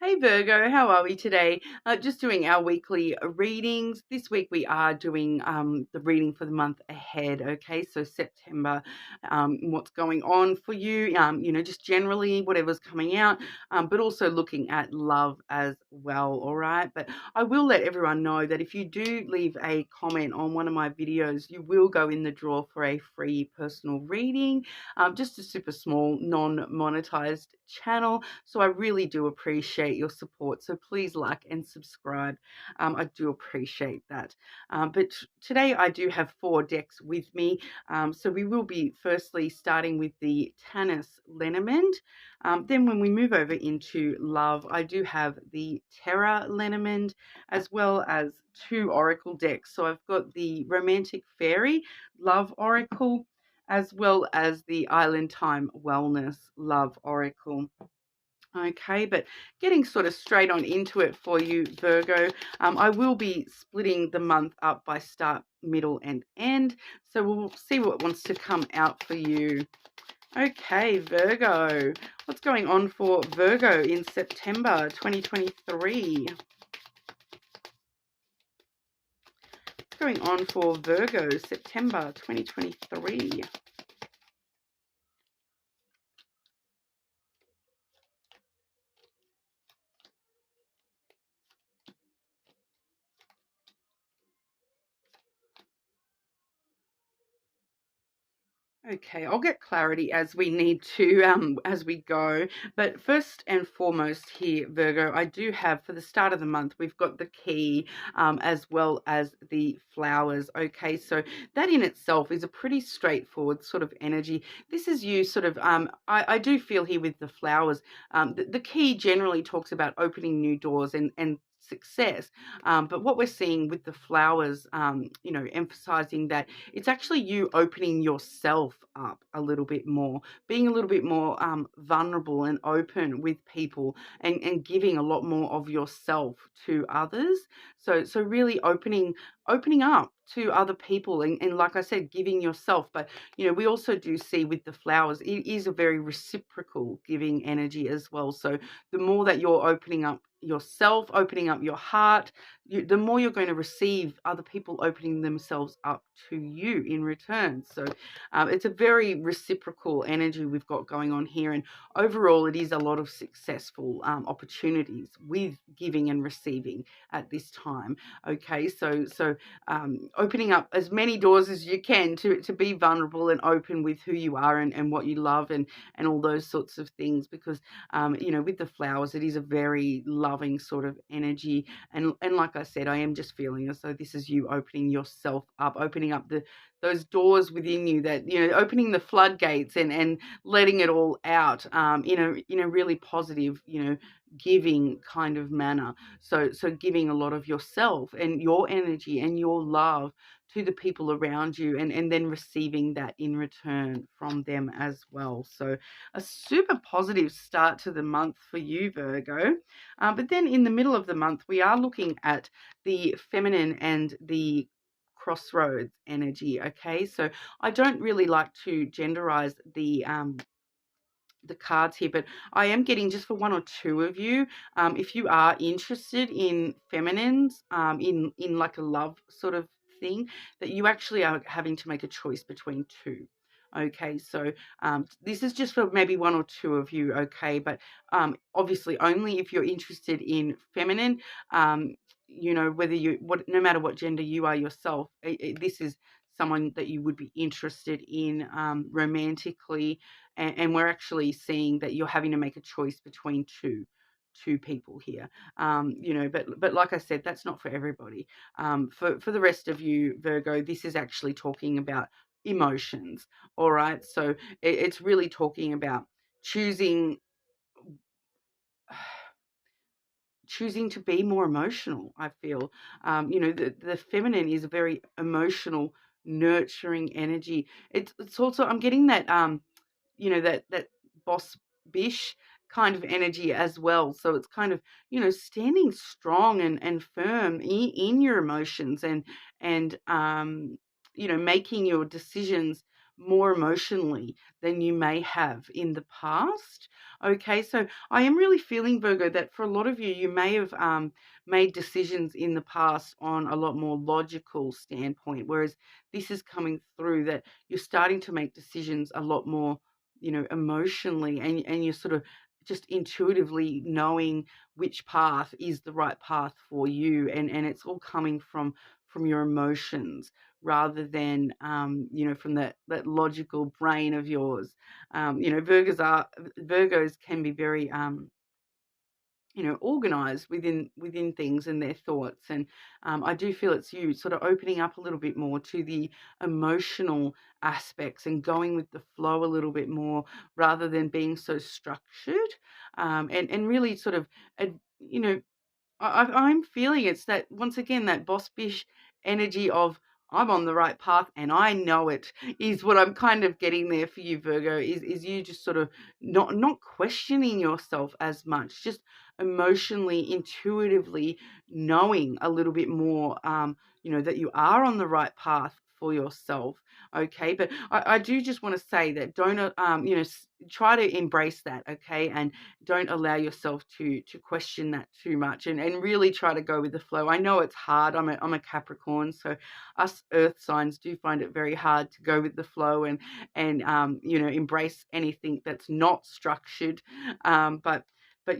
Hey Virgo, how are we today? Just doing our weekly readings. This week we are doing the reading for the month ahead, okay? So September, what's going on for you, just generally whatever's coming out, but also looking at love as well, all right? But I will let everyone know that if you do leave a comment on one of my videos, you will go in the draw for a free personal reading, just a super small, non-monetized channel. So I really do appreciate your support. So please like and subscribe. I do appreciate that. But today I do have 4 decks with me. So we will be firstly starting with the Tanis Lenormand. Then when we move over into love, I do have the Terra Lenormand as well as 2 oracle decks. So I've got the Romantic Fairy Love Oracle as well as the Island Time Wellness Love Oracle. Okay, but getting sort of straight on into it for you, Virgo, I will be splitting the month up by start, middle, and end. So we'll see what wants to come out for you. Okay, Virgo, what's going on for Virgo in September 2023? What's going on for Virgo, September 2023? Okay, I'll get clarity as we need to, as we go. But first and foremost here, Virgo, I do have for the start of the month, we've got the key as well as the flowers. Okay, so that in itself is a pretty straightforward sort of energy. This is you sort of, I do feel here with the flowers, the key generally talks about opening new doors and success. But what we're seeing with the flowers, emphasizing that it's actually you opening yourself up a little bit more, being a little bit more vulnerable and open with people and giving a lot more of yourself to others. So really opening up to other people and like I said, giving yourself. But we also do see with the flowers, it is a very reciprocal giving energy as well. So the more that you're opening up yourself, opening up your heart, the more you're going to receive other people opening themselves up to you in return. So it's a very reciprocal energy we've got going on here. And overall, it is a lot of successful opportunities with giving and receiving at this time. Okay, so opening up as many doors as you can to be vulnerable and open with who you are and what you love and all those sorts of things, because with the flowers, it is a very loving sort of energy. And like I said, I am just feeling as though this is you opening yourself up, opening up those doors within you, that opening the floodgates and letting it all out in a really positive, giving kind of manner. So giving a lot of yourself and your energy and your love to the people around you and then receiving that in return from them as well. So a super positive start to the month for you, Virgo. But then in the middle of the month, we are looking at the feminine and the crossroads energy. Okay, so I don't really like to genderize the cards here, but I am getting, just for 1 or 2 of you, if you are interested in feminines, in like a love sort of thing, that you actually are having to make a choice between 2. Okay, so this is just for maybe 1 or 2 of you, okay, but obviously only if you're interested in feminine, whether no matter what gender you are yourself, this is someone that you would be interested in romantically, and we're actually seeing that you're having to make a choice between two people here. But like I said, that's not for everybody. For the rest of you, Virgo, this is actually talking about emotions. All right, so it's really talking about choosing to be more emotional. I feel the feminine is a very emotional, nurturing energy. It's also, I'm getting that that boss bish kind of energy as well. So it's kind of standing strong and firm in your emotions and making your decisions more emotionally than you may have in the past. Okay, so I am really feeling, Virgo, that for a lot of you, you may have made decisions in the past on a lot more logical standpoint, whereas this is coming through that you're starting to make decisions a lot more, emotionally, and you're sort of just intuitively knowing which path is the right path for you, and it's all coming from your emotions rather than from that logical brain of yours. Virgos can be very organized within things and their thoughts, and I do feel it's you sort of opening up a little bit more to the emotional aspects and going with the flow a little bit more rather than being so structured, and really sort of you know I'm feeling it's that, once again, that boss bish energy of I'm on the right path and I know it, is what I'm kind of getting there for you, Virgo, is you just sort of not questioning yourself as much, just emotionally, intuitively knowing a little bit more, that you are on the right path for yourself. Okay. But I do just want to say that don't, try to embrace that. Okay. And don't allow yourself to question that too much, and really try to go with the flow. I know it's hard. I'm a Capricorn, so us earth signs do find it very hard to go with the flow and embrace anything that's not structured. But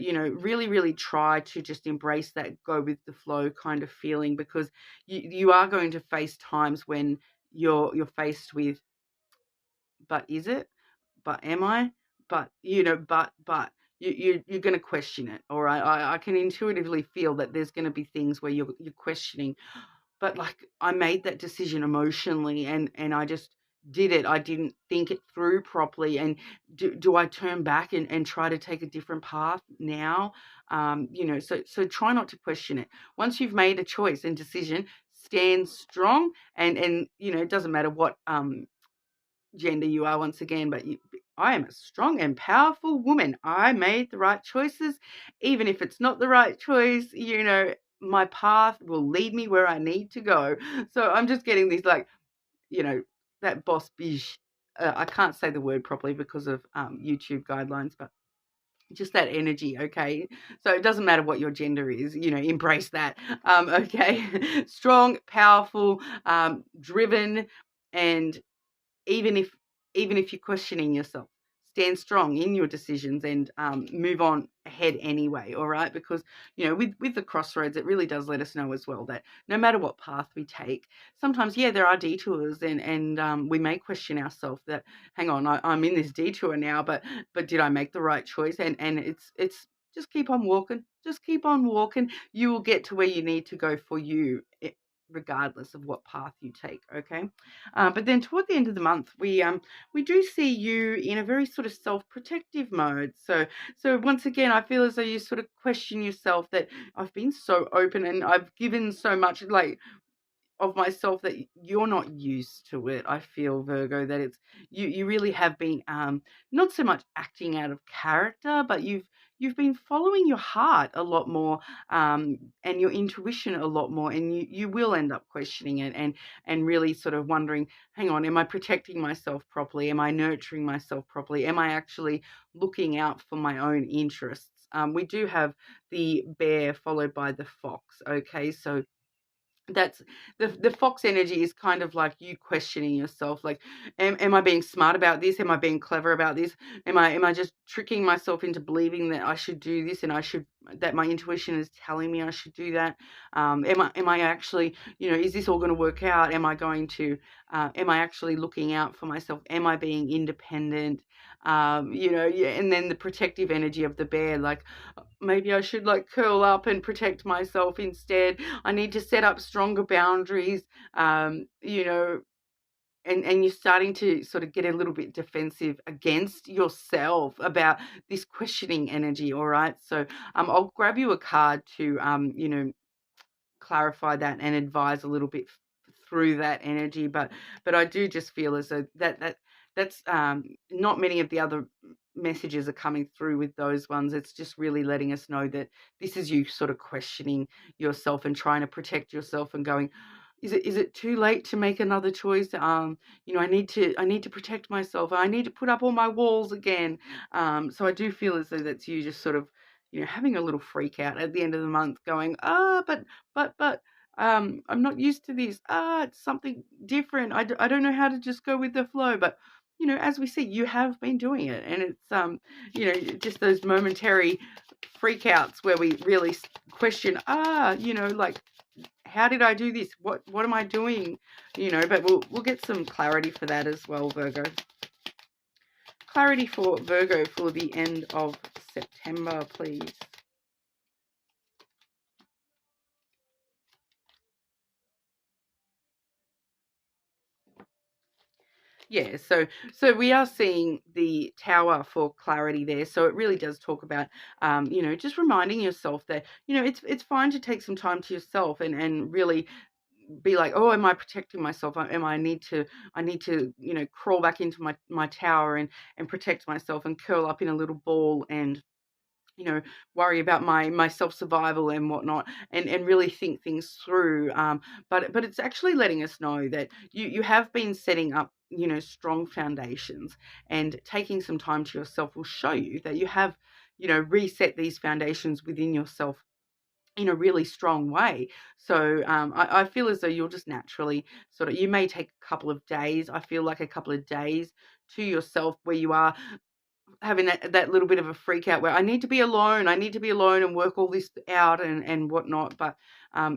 really, really try to just embrace that go with the flow kind of feeling, because you are going to face times when you're faced with, but is it? But am I? But you're going to question it. All right, I can intuitively feel that there's going to be things where you're questioning, but like, I made that decision emotionally, and I just did it. I didn't think it through properly. And do I turn back and try to take a different path now? So try not to question it. Once you've made a choice and decision, stand strong, and it doesn't matter what gender you are, once again, but I am a strong and powerful woman. I made the right choices. Even if it's not the right choice, my path will lead me where I need to go. So I'm just getting these, like, that boss bish. I can't say the word properly because of YouTube guidelines, but just that energy. Okay. So it doesn't matter what your gender is, embrace that. Okay. Strong, powerful, driven, and even if you're questioning yourself, stand strong in your decisions and move on ahead anyway. All right, because with the crossroads, it really does let us know as well that no matter what path we take, sometimes, yeah, there are detours, and we may question ourselves that, hang on, I'm in this detour now, but did I make the right choice? And it's just keep on walking, just keep on walking. You will get to where you need to go for you, regardless of what path you take. Okay. But then toward the end of the month, we do see you in a very sort of self-protective mode. So once again, I feel as though you sort of question yourself, that I've been so open and I've given so much, like, of myself, that you're not used to it. I feel, Virgo, that it's you really have been not so much acting out of character, but you've been following your heart a lot more, and your intuition a lot more, and you will end up questioning it, and really sort of wondering, hang on, am I protecting myself properly? Am I nurturing myself properly? Am I actually looking out for my own interests? We do have the bear followed by the fox. Okay, so that's the fox energy is kind of like you questioning yourself, like, am I being smart about this? Am I being clever about this? Am I just tricking myself into believing that I should do this, and that my intuition is telling me I should do that? Am I actually, is this all going to work out? Am I actually looking out for myself? Am I being independent? Yeah, and then the protective energy of the bear, like, maybe I should, like, curl up and protect myself instead. I need to set up stronger boundaries, and you're starting to sort of get a little bit defensive against yourself about this questioning energy. All right. So I'll grab you a card to, clarify that and advise a little bit through that energy. But I do just feel as though that's not many of the other messages are coming through with those ones. It's just really letting us know that this is you sort of questioning yourself and trying to protect yourself and going, is it too late to make another choice? I need to protect myself. I need to put up all my walls again. So I do feel as though that's you just sort of, having a little freak out at the end of the month, going, but I'm not used to this. It's something different. I don't know how to just go with the flow. But as we see, you have been doing it, and it's just those momentary freakouts where we really question, like, how did I do this? What am I doing? But we'll get some clarity for that as well, Virgo. Clarity for Virgo for the end of September, please. Yeah, so we are seeing the Tower for clarity there. So it really does talk about, just reminding yourself that it's fine to take some time to yourself and really be like, oh, am I protecting myself? Am I need to crawl back into my tower and protect myself and curl up in a little ball and you know worry about my self survival and whatnot, and really think things through. But it's actually letting us know that you have been setting up strong foundations, and taking some time to yourself will show you that you have reset these foundations within yourself in a really strong way. So I feel as though you'll just naturally you may take a couple of days. I feel like a couple of days to yourself where you are having that little bit of a freak out where I need to be alone. I need to be alone and work all this out and whatnot. But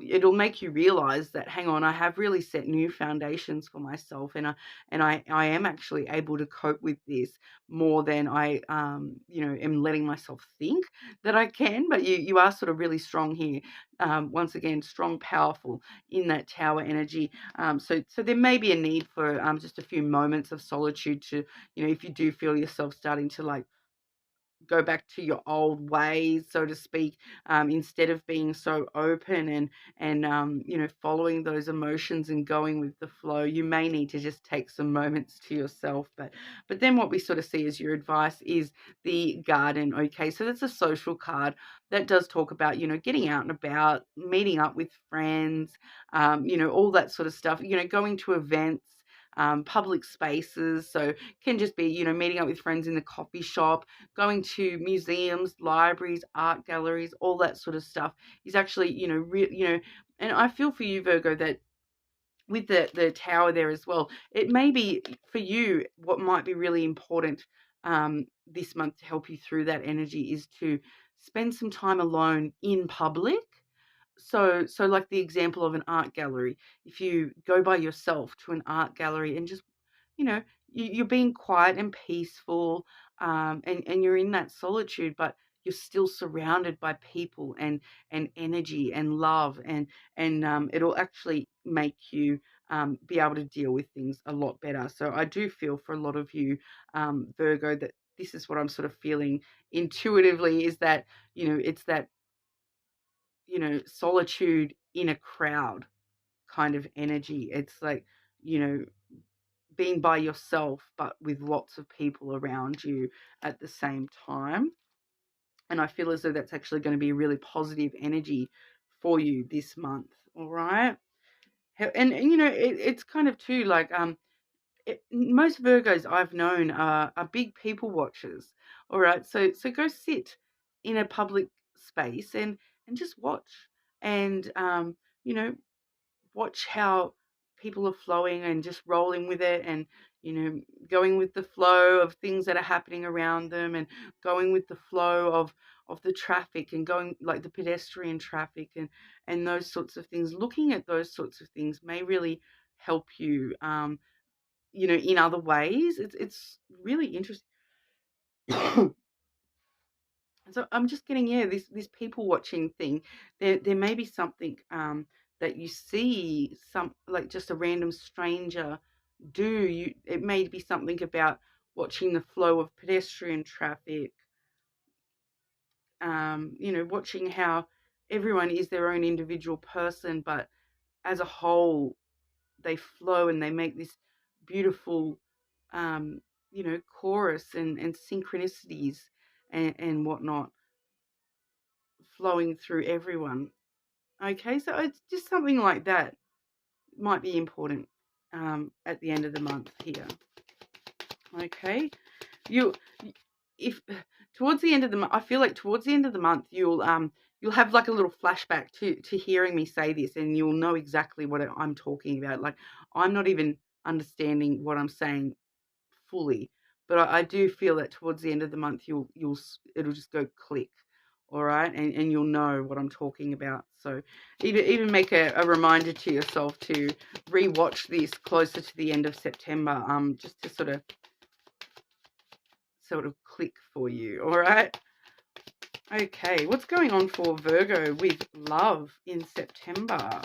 it'll make you realize that, hang on, I have really set new foundations for myself, and I am actually able to cope with this more than I am letting myself think that I can. But you are sort of really strong here. Once again, strong, powerful in that tower energy. So there may be a need for just a few moments of solitude to, if you do feel yourself starting to like go back to your old ways, so to speak, instead of being so open and following those emotions and going with the flow. You may need to just take some moments to yourself. But then what we sort of see as your advice is the garden. Okay, so that's a social card that does talk about getting out and about, meeting up with friends, all that sort of stuff. Going to events. Public spaces, so can just be meeting up with friends in the coffee shop, going to museums, libraries, art galleries, all that sort of stuff is actually, and I feel for you, Virgo, that with the tower there as well, it may be for you what might be really important this month to help you through that energy is to spend some time alone in public. So like the example of an art gallery, if you go by yourself to an art gallery and just you know, you're being quiet and peaceful, and you're in that solitude, but you're still surrounded by people and energy and love, and it'll actually make you be able to deal with things a lot better. So I do feel for a lot of you, Virgo, that this is what I'm sort of feeling intuitively is that it's that solitude in a crowd kind of energy. It's like you know being by yourself, but with lots of people around you at the same time. And I feel as though that's actually going to be a really positive energy for you this month. All right. It's kind of too like, most Virgos I've known are big people watchers. All right. So go sit in a public space and just watch and, you know, watch how people are flowing and just rolling with it, and going with the flow of things that are happening around them, and going with the flow of the traffic, and going like the pedestrian traffic, and those sorts of things. Looking at those sorts of things may really help you in other ways. It's really interesting. So I'm just getting, yeah, this people watching thing. There may be something that you see, some like just a random stranger do. It may be something about watching the flow of pedestrian traffic, watching how everyone is their own individual person, but as a whole they flow and they make this beautiful chorus and synchronicities and whatnot flowing through everyone. Okay, so it's just something like that. might be important at the end of the month here. Okay, you if towards the end of the month, I feel like towards the end of the month you'll have like a little flashback to hearing me say this, and you'll know exactly what I'm talking about. Like, I'm not even understanding what I'm saying fully, but I do feel that towards the end of the month it'll just go click. All right, and you'll know what I'm talking about. So even make a reminder to yourself to rewatch this closer to the end of September, just to sort of click for you. All right. Okay, what's going on for Virgo with love in September?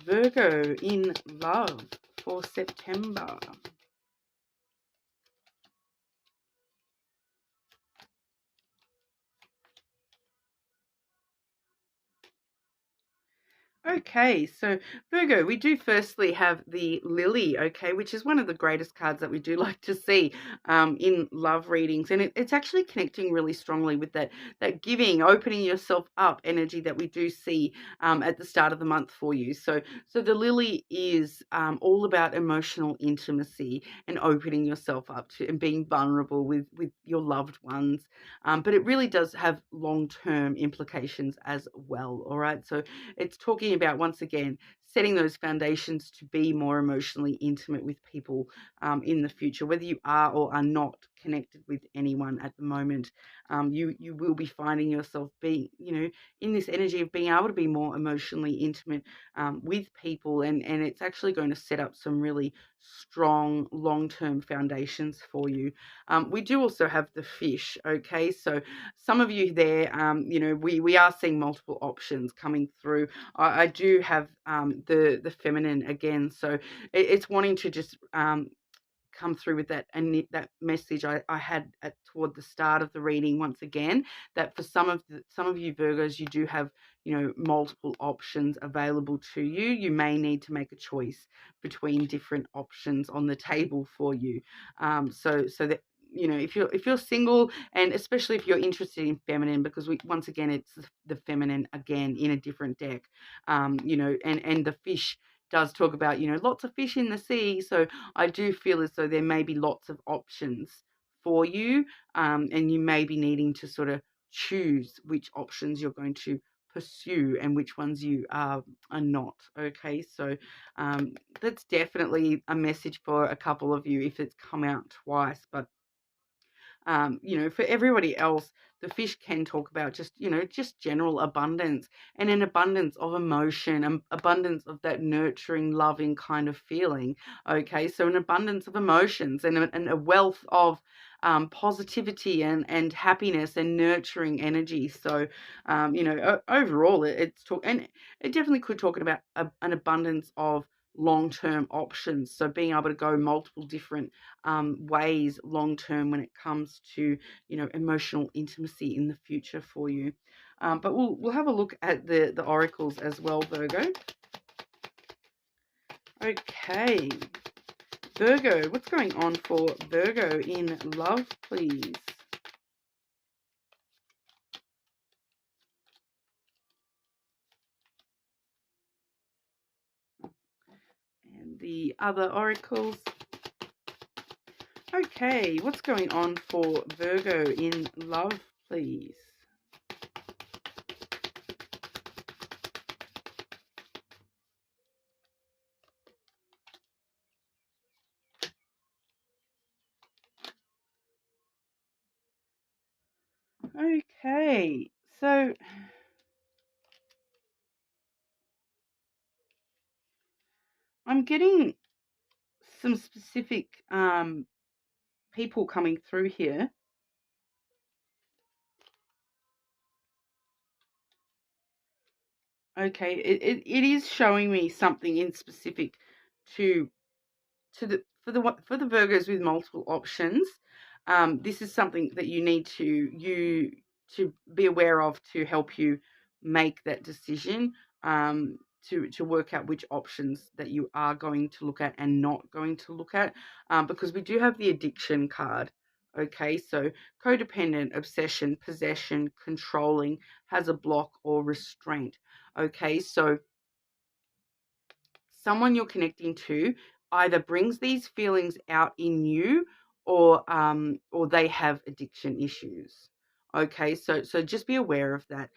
Virgo in love for September. Okay, so Virgo, we do firstly have the Lily, okay, which is one of the greatest cards that we do like to see in love readings, and it's actually connecting really strongly with that giving, opening yourself up energy that we do see at the start of the month for you. So the Lily is all about emotional intimacy and opening yourself up to and being vulnerable with your loved ones, but it really does have long-term implications as well. All right, so it's talking about, once again, setting those foundations to be more emotionally intimate with people in the future, whether you are or are not connected with anyone at the moment. You will be finding yourself being, in this energy of being able to be more emotionally intimate with people, and it's actually going to set up some really strong long-term foundations for you. We do also have the Fish. Okay, so some of you there, we are seeing multiple options coming through. I do have the feminine again, so it's wanting to just come through with that, and that message I had toward the start of the reading, once again, that for some of you Virgos, you do have multiple options available to you. You may need to make a choice between different options on the table for you, so that if you're single, and especially if you're interested in feminine, because once again, it's the feminine again in a different deck, and the Fish does talk about lots of fish in the sea. So I do feel as though there may be lots of options for you, and you may be needing to sort of choose which options you're going to pursue and which ones you are not. Okay, so that's definitely a message for a couple of you if it's come out twice. But for everybody else, the Fish can talk about just general abundance, and an abundance of emotion, and abundance of that nurturing, loving kind of feeling. Okay, so an abundance of emotions, and a wealth of positivity and happiness and nurturing energy. So, overall, it's talk, and it definitely could talk about an abundance of long-term options. So being able to go multiple different ways long term when it comes to emotional intimacy in the future for you. But we'll have a look at the oracles as well, Virgo. Okay, Virgo, what's going on for Virgo in love, please? And the other oracles. Okay, what's going on for Virgo in love, please? Okay, so I'm getting some specific people coming through here. Okay, it is showing me something in specific to for the Virgos with multiple options. This is something that you need to be aware of to help you make that decision. To work out which options that you are going to look at and not going to look at, because we do have the addiction card. Okay, so codependent, obsession, possession, controlling, has a block or restraint. Okay, so someone you're connecting to either brings these feelings out in you, or they have addiction issues. Okay, so just be aware of that,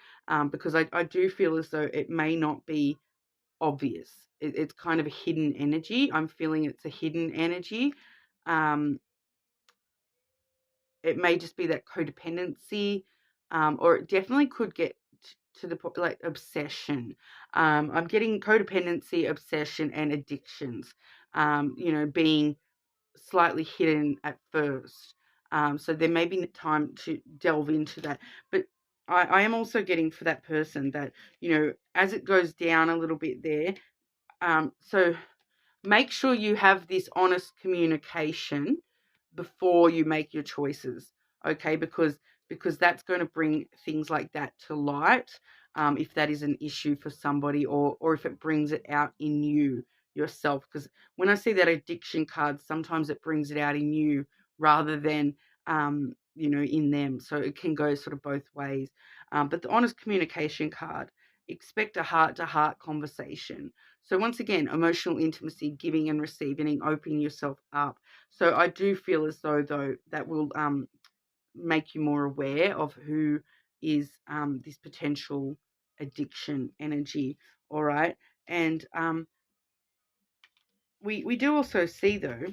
because I do feel as though it may not be obvious. It's kind of a hidden energy. I'm feeling it's a hidden energy. Um, it may just be that codependency, or it definitely could get to the point like obsession. I'm getting codependency, obsession, and addictions. Being slightly hidden at first. So there may be time to delve into that. But I am also getting for that person that, as it goes down a little bit there, so make sure you have this honest communication before you make your choices, okay? Because that's going to bring things like that to light, if that is an issue for somebody, or if it brings it out in you yourself. Because when I see that addiction card, sometimes it brings it out in you rather than in them. So it can go sort of both ways. But the honest communication card, expect a heart-to-heart conversation. So once again, emotional intimacy, giving and receiving, and opening yourself up. So I do feel as though that will make you more aware of who is this potential addiction energy. All right, and we do also see though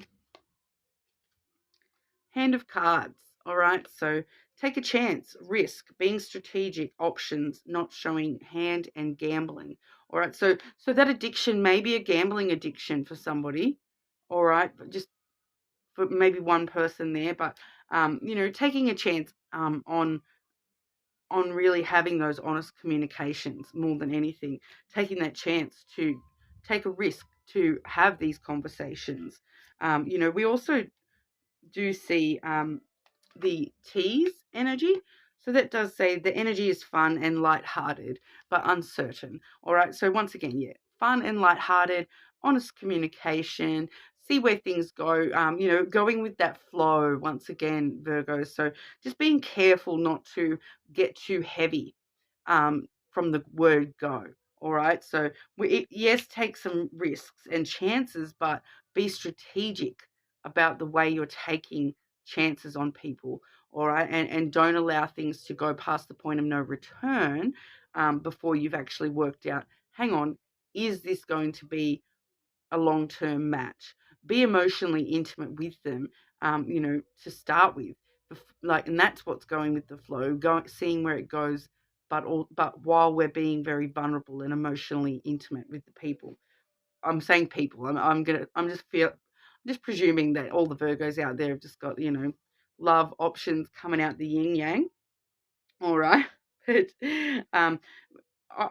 Hand of Cards. All right, so take a chance, risk, being strategic, options, not showing hand, and gambling. All right, so that addiction may be a gambling addiction for somebody. All right, but just for maybe one person there, but taking a chance on really having those honest communications more than anything, taking that chance to take a risk to have these conversations. We also do see the tease energy. So that does say the energy is fun and light-hearted, but uncertain. All right. So once again, yeah, fun and light-hearted, honest communication, see where things go. Going with that flow once again, Virgo. So just being careful not to get too heavy from the word go. All right. So yes, take some risks and chances, but be strategic about the way you're taking chances on people. All right. And don't allow things to go past the point of no return, before you've actually worked out, hang on, is this going to be a long-term match? Be emotionally intimate with them, to start with. And that's what's going with the flow, seeing where it goes, but while we're being very vulnerable and emotionally intimate with the people. I'm saying people. I'm just presuming that all the Virgos out there have just got, love options coming out the yin yang. All right. But um,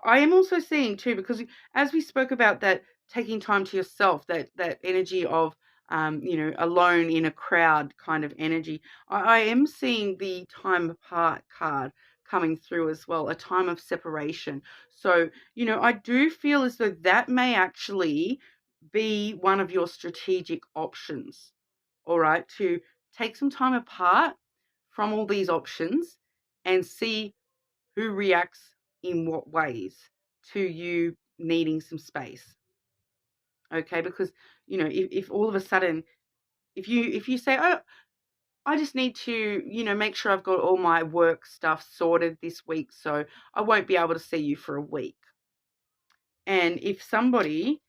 I am also seeing too, because as we spoke about that, taking time to yourself, that energy of, alone in a crowd kind of energy. I am seeing the time apart card coming through as well, a time of separation. So, I do feel as though that may actually be one of your strategic options. All right, to take some time apart from all these options and see who reacts in what ways to you needing some space. Okay, because if all of a sudden, if you say, oh, I just need to make sure I've got all my work stuff sorted this week, so I won't be able to see you for a week. And if somebody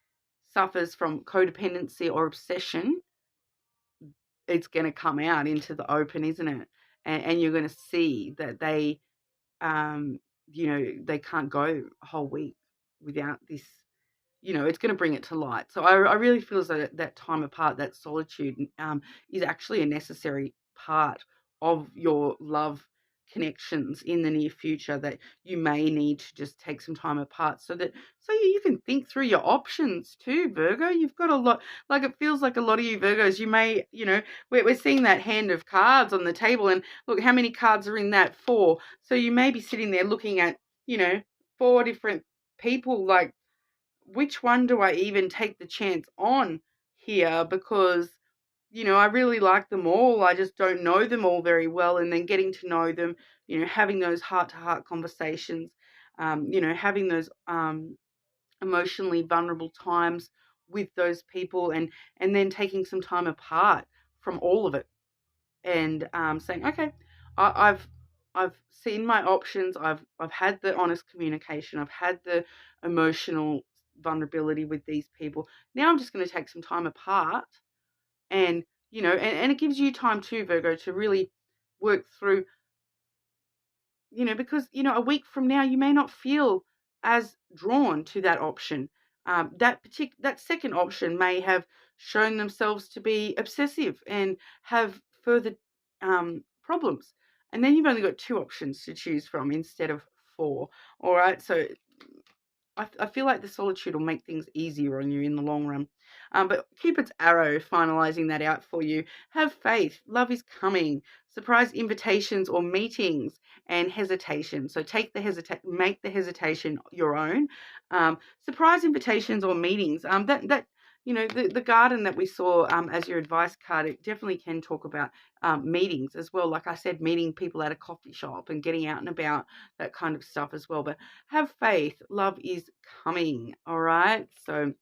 suffers from codependency or obsession, it's going to come out into the open, isn't it? And you're going to see that um, they can't go a whole week without this. It's going to bring it to light. So I really feel as though that time apart, that solitude, is actually a necessary part of your love connections in the near future, that you may need to just take some time apart, so you can think through your options too, Virgo. You've got a lot, like it feels like a lot of you Virgos, you may, we're seeing that hand of cards on the table, and look how many cards are in that, 4. So you may be sitting there looking at, 4 different people, like, which one do I even take the chance on here? Because, I really like them all. I just don't know them all very well. And then getting to know them, having those heart to heart conversations, having those emotionally vulnerable times with those people, and then taking some time apart from all of it, and saying, okay, I've seen my options. I've had the honest communication. I've had the emotional vulnerability with these people. Now I'm just going to take some time apart, and and it gives you time too, Virgo, to really work through, because a week from now you may not feel as drawn to that option. That second option may have shown themselves to be obsessive and have further problems, and then you've only got two options to choose from instead of four. All right, so I feel like the solitude will make things easier on you in the long run. But Cupid's arrow, finalizing that out for you. Have faith. Love is coming. Surprise invitations or meetings, and hesitation. So make the hesitation your own. Surprise invitations or meetings. That the garden that we saw as your advice card, it definitely can talk about meetings as well. Like I said, meeting people at a coffee shop and getting out and about, that kind of stuff as well. But have faith. Love is coming. All right. So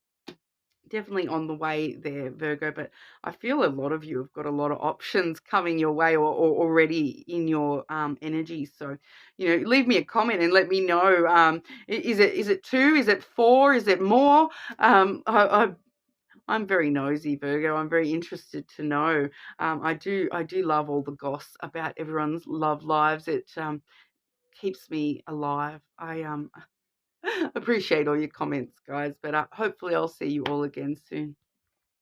definitely on the way there, Virgo. But I feel a lot of you have got a lot of options coming your way, or already in your energy. So, leave me a comment and let me know. Is it two? Is it four? Is it more? I'm very nosy, Virgo. I'm very interested to know. I do love all the goss about everyone's love lives. It keeps me alive. I appreciate all your comments, guys. But hopefully I'll see you all again soon.